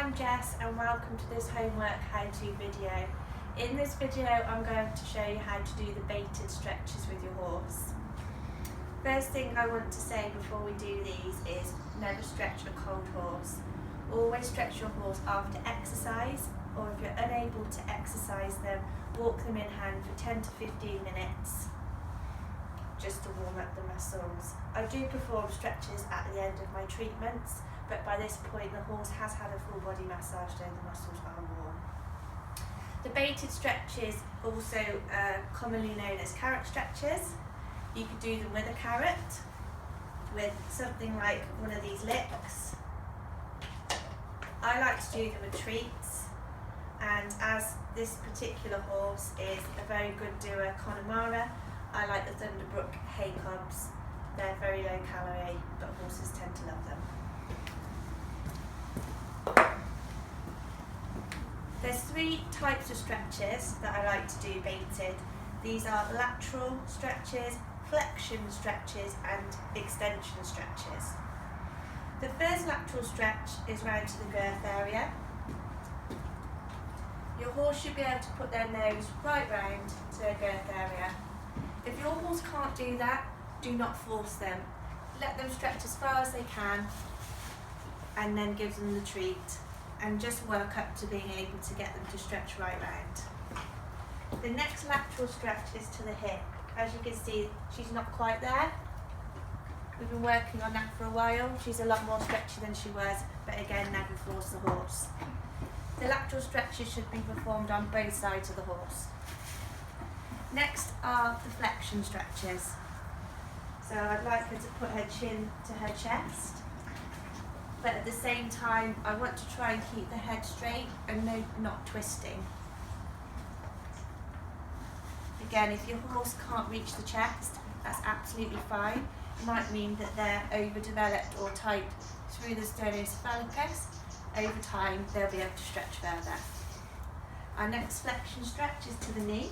I'm Jess and welcome to this homework how-to video. In this video I'm going to show you how to do the baited stretches with your horse. First thing I want to say before we do these is never stretch a cold horse. Always stretch your horse after exercise, or if you're unable to exercise them, walk them in hand for 10 to 15 minutes just to warm up the muscles. I do perform stretches at the end of my treatments, but by this point the horse has had a full body massage so the muscles are warm. The baited stretches, also commonly known as carrot stretches. You could do them with a carrot, with something like one of these licks. I like to do them with treats, and as this particular horse is a very good doer Connemara, I like the Thunderbrook hay cobs. They're very low calorie, but horses tend to love them. There's three types of stretches that I like to do baited. These are lateral stretches, flexion stretches and extension stretches. The first lateral stretch is round to the girth area. Your horse should be able to put their nose right round to their girth area. If your horse can't do that, do not force them. Let them stretch as far as they can and then give them the treat, and just work up to being able to get them to stretch right round. The next lateral stretch is to the hip. As you can see, she's not quite there. We've been working on that for a while. She's a lot more stretchy than she was, but again, never force the horse. The lateral stretches should be performed on both sides of the horse. Next are the flexion stretches. So I'd like her to put her chin to her chest, but at the same time I want to try and keep the head straight and not twisting. Again, if your horse can't reach the chest, that's absolutely fine. It might mean that they're overdeveloped or tight through the sterniocephalicus. Over time they'll be able to stretch further. Our next flexion stretch is to the knee.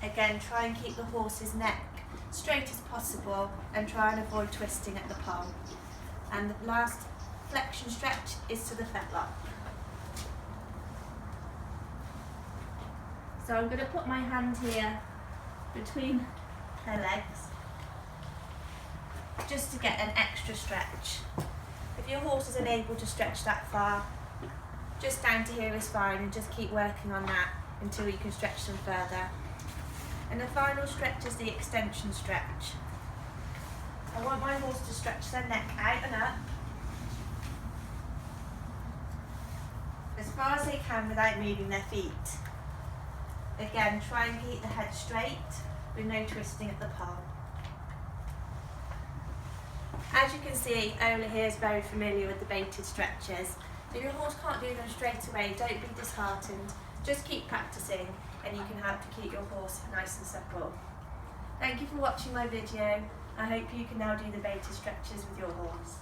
Again, try and keep the horse's neck straight as possible and try and avoid twisting at the pole. And the last flexion stretch is to the fetlock. So I'm going to put my hand here between her legs just to get an extra stretch. If your horse isn't able to stretch that far, just down to here is fine, and just keep working on that until you can stretch them further. And the final stretch is the extension stretch. I want my horse to stretch their neck out and up as far as they can without moving their feet. Again, try and keep the head straight with no twisting at the pole. As you can see, Ola here is very familiar with the baited stretches. If your horse can't do them straight away, don't be disheartened. Just keep practicing and you can help to keep your horse nice and supple. Thank you for watching my video. I hope you can now do the baited stretches with your horse.